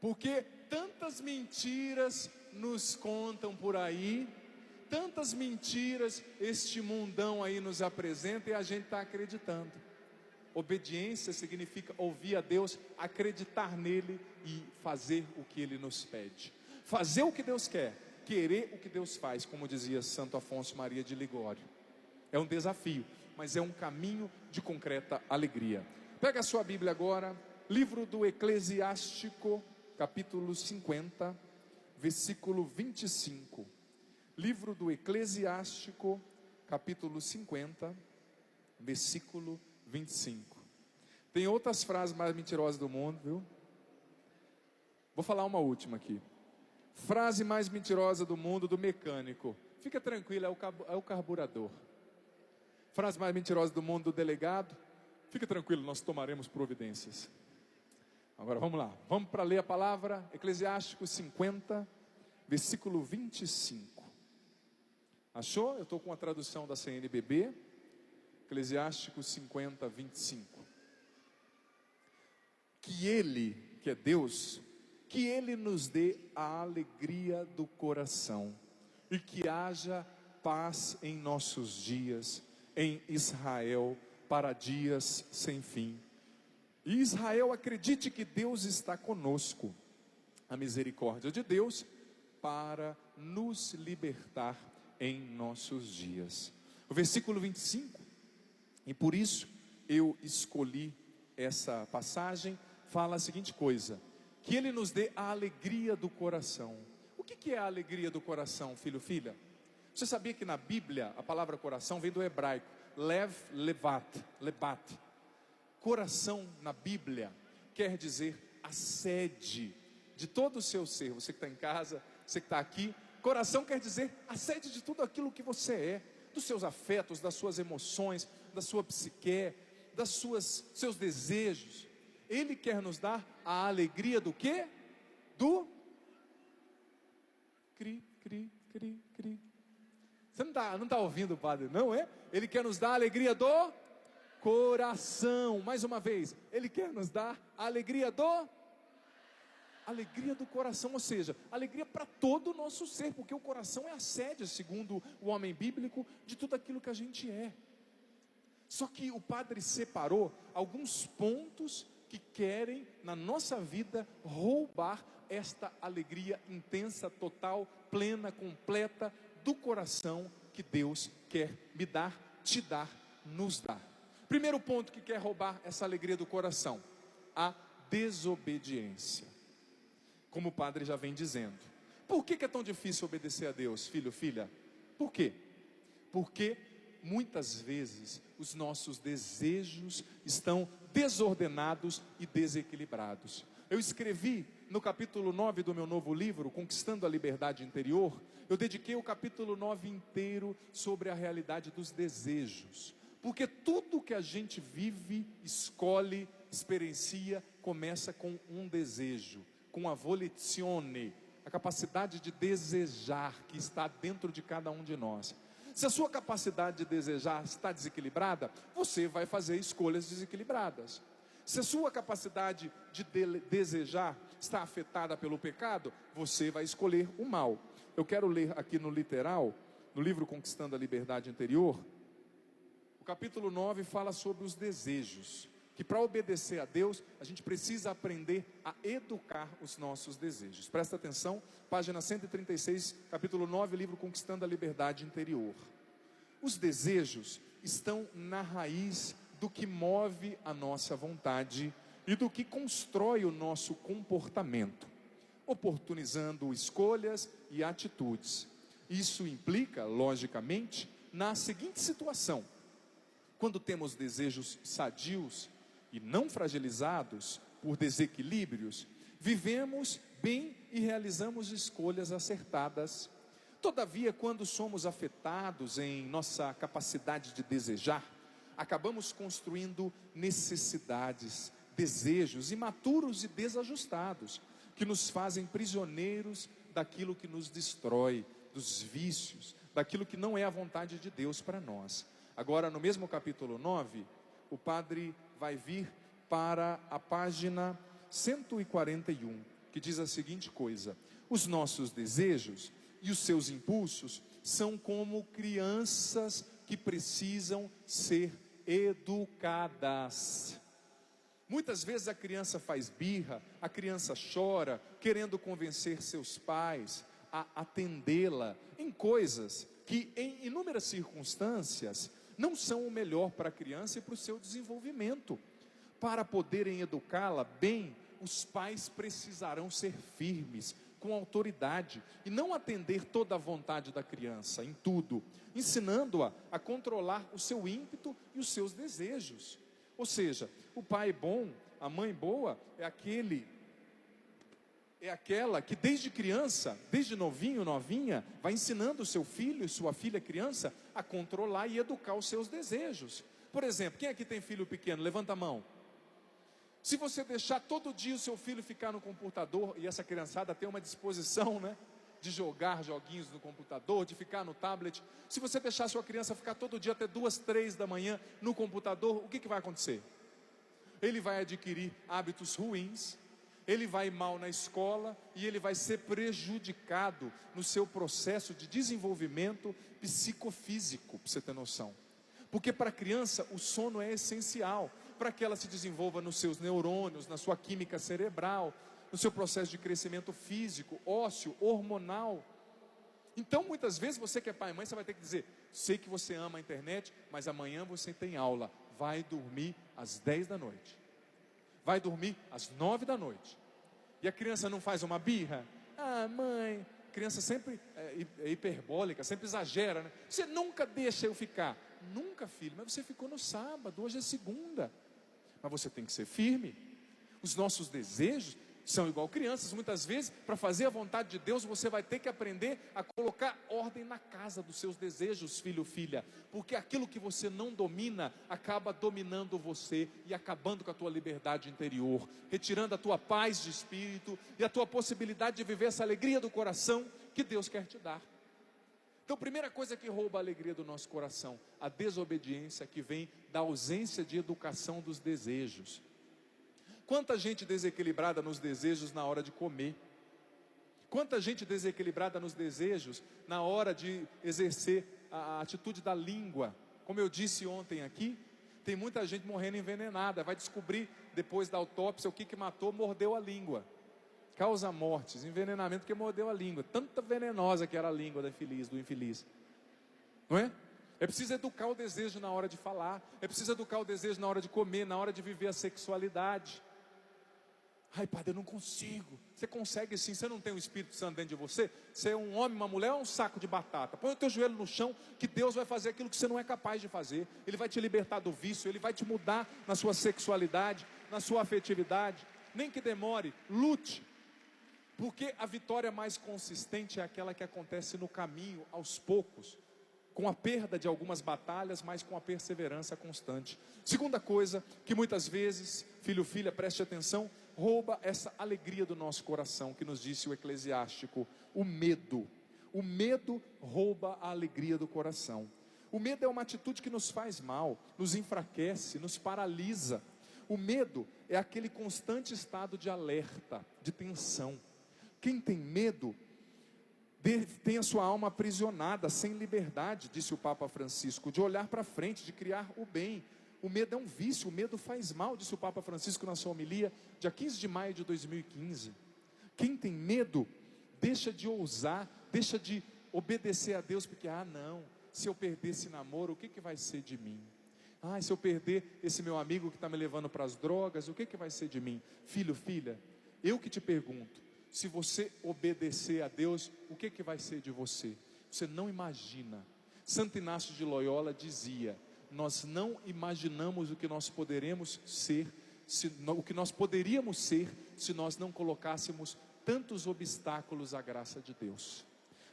Porque tantas mentiras nos contam por aí, tantas mentiras este mundão aí nos apresenta e a gente está acreditando. Obediência significa ouvir a Deus, acreditar nele e fazer o que ele nos pede. Fazer o que Deus quer, querer o que Deus faz, como dizia Santo Afonso Maria de Ligório. É um desafio, mas é um caminho de concreta alegria. Pega a sua Bíblia agora, livro do Eclesiástico, capítulo 50, versículo 25. Livro do Eclesiástico, capítulo 50, versículo 25. Tem outras frases mais mentirosas do mundo, viu? Vou falar uma última aqui. Frase mais mentirosa do mundo, do mecânico. Fica tranquilo, é o carburador. Frase mais mentirosa do mundo, do delegado. Fica tranquilo, nós tomaremos providências. Agora vamos lá, vamos para ler a palavra. Eclesiástico 50, versículo 25. Achou? Eu estou com a tradução da CNBB. Eclesiástico 50, 25. Que Ele, que é Deus, que Ele nos dê a alegria do coração e que haja paz em nossos dias, em Israel, para dias sem fim. E Israel, acredite que Deus está conosco. A misericórdia de Deus para nos libertar em nossos dias. O versículo 25, e por isso eu escolhi essa passagem, fala a seguinte coisa: que Ele nos dê a alegria do coração. O que é a alegria do coração, filho, filha? Você sabia que na Bíblia a palavra coração vem do hebraico lebat. Coração na Bíblia quer dizer a sede de todo o seu ser. Você que está em casa, você que está aqui, coração quer dizer a sede de tudo aquilo que você é, dos seus afetos, das suas emoções, da sua psique, seus desejos. Ele quer nos dar a alegria do quê? Do cri. Você não tá ouvindo o padre, não é? Ele quer nos dar a alegria do coração. Mais uma vez, Ele quer nos dar a alegria do coração, ou seja, alegria para todo o nosso ser, porque o coração é a sede, segundo o homem bíblico, de tudo aquilo que a gente é. Só que o padre separou alguns pontos que querem, na nossa vida, roubar esta alegria intensa, total, plena, completa, do coração que Deus quer me dar, te dar, nos dar. Primeiro ponto que quer roubar essa alegria do coração: a desobediência. Como o padre já vem dizendo. Por que é tão difícil obedecer a Deus, filho, filha? Por quê? Porque muitas vezes os nossos desejos estão desordenados e desequilibrados. Eu escrevi no capítulo 9 do meu novo livro, Conquistando a Liberdade Interior, eu dediquei o capítulo 9 inteiro sobre a realidade dos desejos. Porque tudo que a gente vive, escolhe, experiencia, começa com um desejo, com a volizione, a capacidade de desejar que está dentro de cada um de nós. Se a sua capacidade de desejar está desequilibrada, você vai fazer escolhas desequilibradas. Se a sua capacidade de desejar está afetada pelo pecado, você vai escolher o mal. Eu quero ler aqui no literal, no livro Conquistando a Liberdade Interior, o capítulo 9 fala sobre os desejos. Que para obedecer a Deus, a gente precisa aprender a educar os nossos desejos. Presta atenção, página 136, capítulo 9, livro Conquistando a Liberdade Interior. Os desejos estão na raiz do que move a nossa vontade e do que constrói o nosso comportamento, oportunizando escolhas e atitudes. Isso implica, logicamente, na seguinte situação: quando temos desejos sadios e não fragilizados por desequilíbrios, vivemos bem e realizamos escolhas acertadas. Todavia, quando somos afetados em nossa capacidade de desejar, acabamos construindo necessidades, desejos imaturos e desajustados, que nos fazem prisioneiros daquilo que nos destrói, dos vícios, daquilo que não é a vontade de Deus para nós. Agora, no mesmo capítulo 9, o padre vai vir para a página 141, que diz a seguinte coisa: os nossos desejos e os seus impulsos são como crianças que precisam ser educadas. Muitas vezes a criança faz birra, a criança chora, querendo convencer seus pais a atendê-la em coisas que, em inúmeras circunstâncias, não são o melhor para a criança e para o seu desenvolvimento. Para poderem educá-la bem, os pais precisarão ser firmes, com autoridade, e não atender toda a vontade da criança em tudo, ensinando-a a controlar o seu ímpeto e os seus desejos. Ou seja, o pai bom, a mãe boa, é aquela que desde criança, desde novinho, novinha, vai ensinando o seu filho e sua filha criança a controlar e educar os seus desejos. Por exemplo, quem aqui tem filho pequeno? Levanta a mão. Se você deixar todo dia o seu filho ficar no computador, e essa criançada tem uma disposição, né, de jogar joguinhos no computador, de ficar no tablet. Se você deixar a sua criança ficar todo dia até 2, 3 da manhã no computador, o que vai acontecer? Ele vai adquirir hábitos ruins, ele vai mal na escola e ele vai ser prejudicado no seu processo de desenvolvimento psicofísico, para você ter noção. Porque para a criança o sono é essencial, para que ela se desenvolva nos seus neurônios, na sua química cerebral, no seu processo de crescimento físico, ósseo, hormonal. Então muitas vezes você que é pai e mãe, você vai ter que dizer: sei que você ama a internet, mas amanhã você tem aula, vai dormir às 10 da noite, vai dormir às 9 da noite. E a criança não faz uma birra? Ah, mãe, a criança sempre é hiperbólica, sempre exagera, né? Você nunca deixa eu ficar. Nunca, filho, mas você ficou no sábado, hoje é segunda. Mas você tem que ser firme. Os nossos desejos são igual crianças. Muitas vezes, para fazer a vontade de Deus, você vai ter que aprender a colocar ordem na casa dos seus desejos, filho, filha. Porque aquilo que você não domina, acaba dominando você e acabando com a tua liberdade interior, retirando a tua paz de espírito e a tua possibilidade de viver essa alegria do coração que Deus quer te dar. Então, a primeira coisa que rouba a alegria do nosso coração, a desobediência que vem da ausência de educação dos desejos. Quanta gente desequilibrada nos desejos na hora de comer. Quanta gente desequilibrada nos desejos na hora de exercer a atitude da língua. Como eu disse ontem aqui, Tem muita gente morrendo envenenada, vai descobrir depois da autópsia o que matou, mordeu a língua. Causa mortes, envenenamento porque mordeu a língua. Tanta venenosa que era a língua do infeliz. Não é? É preciso educar o desejo na hora de falar. É preciso educar o desejo na hora de comer, na hora de viver a sexualidade. Ai, padre, eu não consigo. Você consegue sim, você não tem o Espírito Santo dentro de você? Você é um homem, uma mulher ou um saco de batata? Põe o teu joelho no chão, que Deus vai fazer aquilo que você não é capaz de fazer. Ele vai te libertar do vício, Ele vai te mudar na sua sexualidade, na sua afetividade. Nem que demore, lute. Porque a vitória mais consistente é aquela que acontece no caminho, aos poucos, com a perda de algumas batalhas, mas com a perseverança constante. Segunda coisa, que muitas vezes, filho, filha, preste atenção, rouba essa alegria do nosso coração, que nos disse o eclesiástico, o medo. O medo rouba a alegria do coração. O medo é uma atitude que nos faz mal, nos enfraquece, nos paralisa. O medo é aquele constante estado de alerta, de tensão. Quem tem medo tem a sua alma aprisionada, sem liberdade, disse o Papa Francisco, de olhar para frente, de criar o bem. O medo é um vício, o medo faz mal, disse o Papa Francisco na sua homilia, dia 15 de maio de 2015. Quem tem medo, deixa de ousar, deixa de obedecer a Deus, porque, não, se eu perder esse namoro, o que vai ser de mim? Se eu perder esse meu amigo que está me levando para as drogas, o que vai ser de mim? Filho, filha, eu que te pergunto, se você obedecer a Deus, o que vai ser de você? Você não imagina. Santo Inácio de Loyola dizia, nós não imaginamos o que nós poderemos ser, o que nós poderíamos ser, se nós não colocássemos tantos obstáculos à graça de Deus.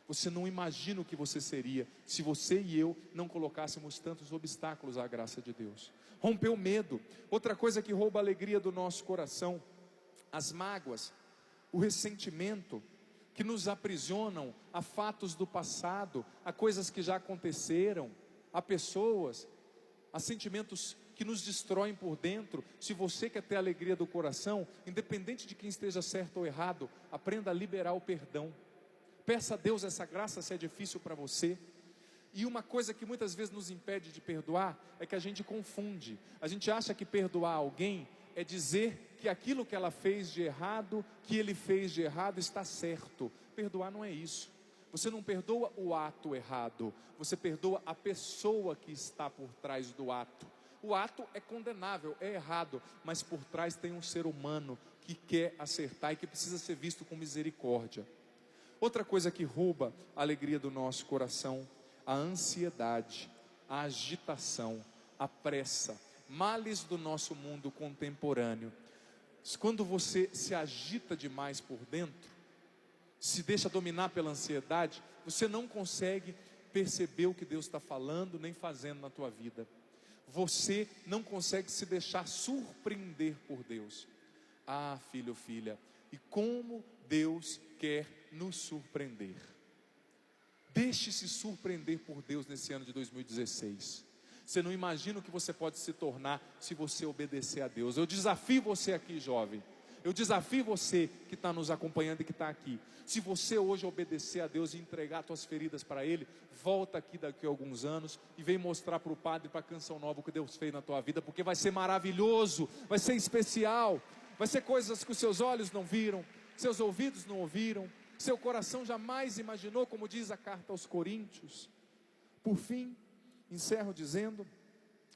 Você não imagina o que você seria, se você e eu não colocássemos tantos obstáculos à graça de Deus. Romper o medo. Outra coisa que rouba a alegria do nosso coração, as mágoas, o ressentimento, que nos aprisionam a fatos do passado, a coisas que já aconteceram, a pessoas, a sentimentos que nos destroem por dentro. Se você quer ter a alegria do coração, independente de quem esteja certo ou errado, aprenda a liberar o perdão. Peça a Deus essa graça se é difícil para você. E uma coisa que muitas vezes nos impede de perdoar, é que a gente confunde. A gente acha que perdoar alguém é dizer que aquilo que ela fez de errado, que ele fez de errado, está certo. Perdoar não é isso. Você não perdoa o ato errado, você perdoa a pessoa que está por trás do ato. O ato é condenável, é errado, mas por trás tem um ser humano que quer acertar e que precisa ser visto com misericórdia. Outra coisa que rouba a alegria do nosso coração, a ansiedade, a agitação, a pressa, males do nosso mundo contemporâneo. Quando você se agita demais por dentro, se deixa dominar pela ansiedade, você não consegue perceber o que Deus está falando nem fazendo na tua vida. Você não consegue se deixar surpreender por Deus. Filho, filha, e como Deus quer nos surpreender. Deixe-se surpreender por Deus nesse ano de 2016. Você não imagina o que você pode se tornar se você obedecer a Deus. Eu desafio você aqui, jovem. Eu desafio você que está nos acompanhando e que está aqui. Se você hoje obedecer a Deus e entregar suas feridas para Ele, volta aqui daqui a alguns anos e vem mostrar para o padre, para a canção nova, o que Deus fez na tua vida, porque vai ser maravilhoso, vai ser especial, vai ser coisas que os seus olhos não viram, seus ouvidos não ouviram, seu coração jamais imaginou, como diz a carta aos Coríntios. Por fim, encerro dizendo,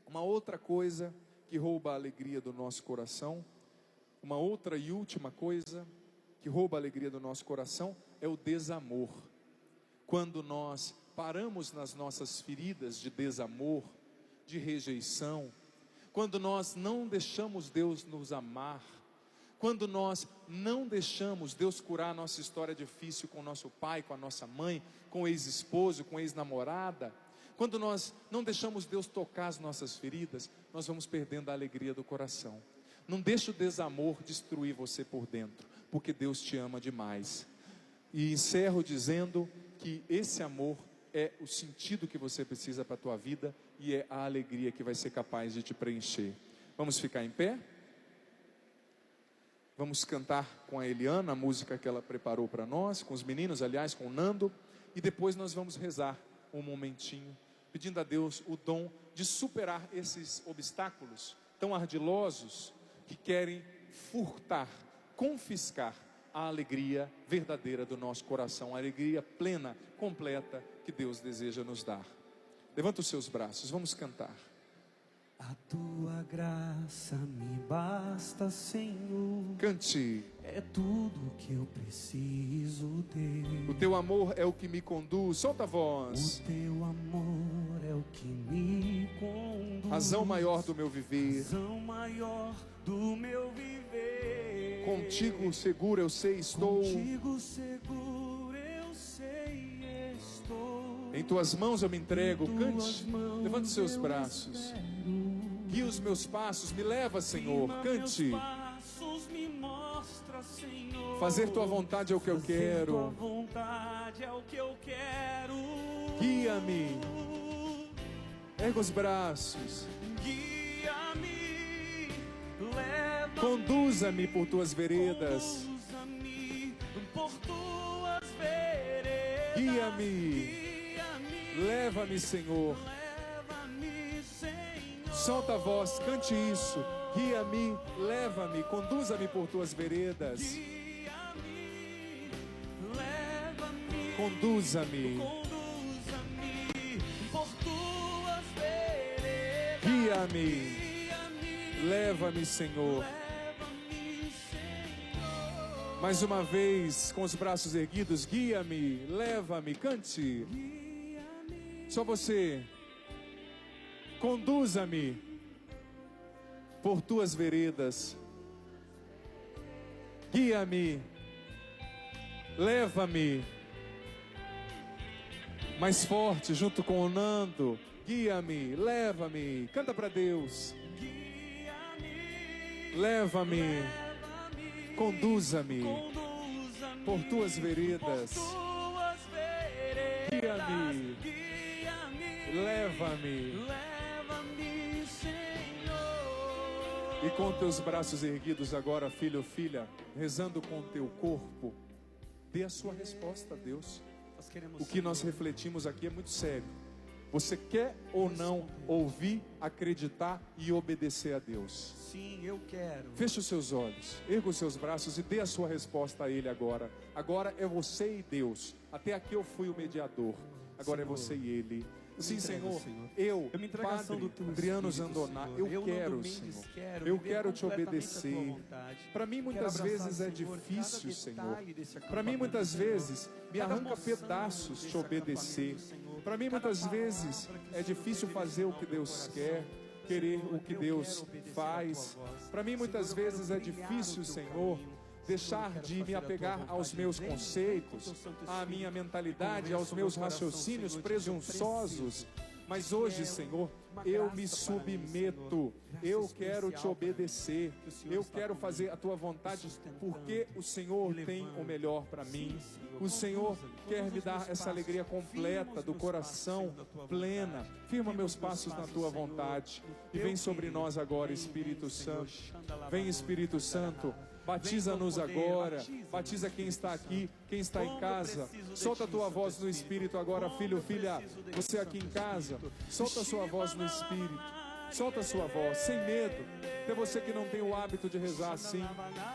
uma outra coisa que rouba a alegria do nosso coração, uma outra e última coisa que rouba a alegria do nosso coração é o desamor. Quando nós paramos nas nossas feridas de desamor, de rejeição, quando nós não deixamos Deus nos amar, quando nós não deixamos Deus curar a nossa história difícil com o nosso pai, com a nossa mãe, com o ex-esposo, com a ex-namorada, quando nós não deixamos Deus tocar as nossas feridas, nós vamos perdendo a alegria do coração. Não deixe o desamor destruir você por dentro, porque Deus te ama demais. E encerro dizendo que esse amor é o sentido que você precisa para a tua vida e é a alegria que vai ser capaz de te preencher. Vamos ficar em pé? Vamos cantar com a Eliana a música que ela preparou para nós, com os meninos, aliás, com o Nando, e depois nós vamos rezar um momentinho pedindo a Deus o dom de superar esses obstáculos tão ardilosos que querem furtar, confiscar a alegria verdadeira do nosso coração, a alegria plena, completa que Deus deseja nos dar. Levanta os seus braços, vamos cantar. A tua graça me basta, Senhor. Cante. É tudo que eu preciso, Deus. O teu amor é o que me conduz. Solta a voz. O teu amor é o que me conduz. Razão maior do meu viver. Razão maior do meu viver. Contigo seguro eu sei estou. Contigo seguro eu sei estou. Em tuas mãos eu me entrego. Cante. Levante os seus braços. Guia os meus passos, me leva, Senhor. Cante. Fazer tua vontade é o que eu quero. Guia-me. Erga os braços. Guia-me. Conduza-me por tuas veredas. Guia-me. Leva-me, Senhor. Solta a voz, cante isso. Guia-me, leva-me, conduza-me por tuas veredas. Conduza-me por tuas veredas. Guia-me, leva-me, Senhor. Mais uma vez, com os braços erguidos, guia-me, leva-me, cante. Só você. Conduza-me por tuas veredas. Guia-me. Leva-me. Mais forte, junto com o Nando. Guia-me, leva-me. Canta para Deus. Leva-me. Conduza-me por tuas veredas. Guia-me. Leva-me. E com teus braços erguidos agora, filho ou filha, rezando com o teu corpo, dê a sua resposta a Deus. O que nós refletimos aqui é muito sério. Você quer ou não ouvir, acreditar e obedecer a Deus? Sim, eu quero. Feche os seus olhos, erga os seus braços e dê a sua resposta a Ele agora. Agora é você e Deus. Até aqui eu fui o mediador. Agora é você e Ele. Sim, Senhor, eu Padre Adriano Zandoná, eu quero, Senhor, eu quero te obedecer. Para mim muitas vezes é difícil, Senhor. Para mim muitas vezes me arranca pedaços te obedecer. Para mim muitas vezes é difícil fazer o que Deus quer, querer o que Deus faz. Para mim muitas vezes é difícil, Senhor, deixar de me apegar aos meus conceitos, à minha mentalidade, aos meus raciocínios presunçosos. Mas hoje, Senhor, eu me submeto, eu quero te obedecer, eu quero fazer a tua vontade, porque o Senhor tem o melhor para mim. O Senhor quer me dar essa alegria completa do coração, plena. Firma meus passos na tua vontade e vem sobre nós agora, Espírito Santo. Vem, Espírito Santo. Batiza-nos agora, batiza quem está aqui, quem está em casa. Solta a tua voz no Espírito agora, filho, filha, você aqui em casa, solta a sua voz no Espírito, solta a sua voz, sem medo. Até você que não tem o hábito de rezar assim,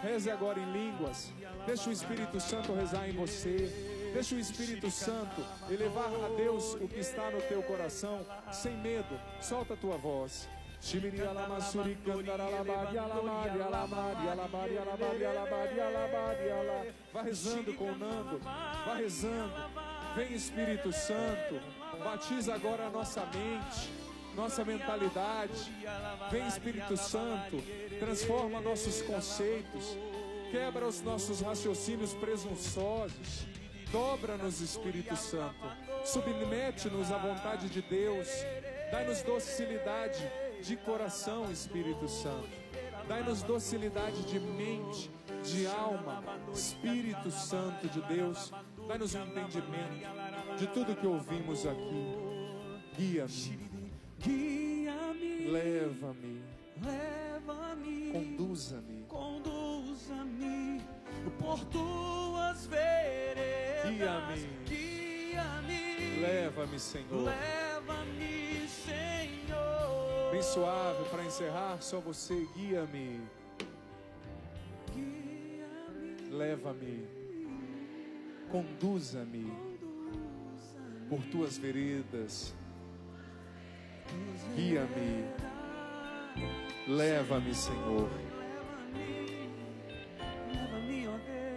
reze agora em línguas, deixa o Espírito Santo rezar em você, deixa o Espírito Santo elevar a Deus o que está no teu coração, sem medo, solta a tua voz. Vai rezando com o Nando, vai rezando. Vem, Espírito Santo, batiza agora a nossa mente, nossa mentalidade. Vem, Espírito Santo, transforma nossos conceitos, quebra os nossos raciocínios presunçosos. Dobra-nos, Espírito Santo, submete-nos à vontade de Deus. Dai-nos docilidade de coração, Espírito Santo. Dai-nos docilidade de mente, de alma, Espírito Santo de Deus. Dai-nos um entendimento de tudo que ouvimos aqui. Guia-me, Guia-me, leva-me, leva-me, conduza-me, conduza-me por tuas veredas. Guia-me, Guia-me, leva-me, Senhor. leva-me, leva-me, Senhor. Bem suave para encerrar, só você, guia-me. Leva-me, conduza-me por tuas veredas, guia-me, leva-me, Senhor,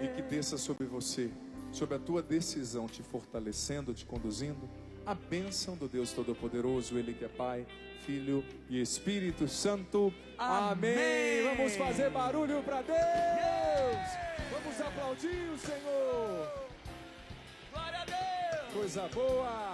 e que desça sobre você, sobre a tua decisão, te fortalecendo, te conduzindo, a bênção do Deus Todo-Poderoso, Ele que é Pai, Filho e Espírito Santo. Amém. Vamos fazer barulho para Deus. Vamos aplaudir o Senhor. Glória a Deus. Coisa boa.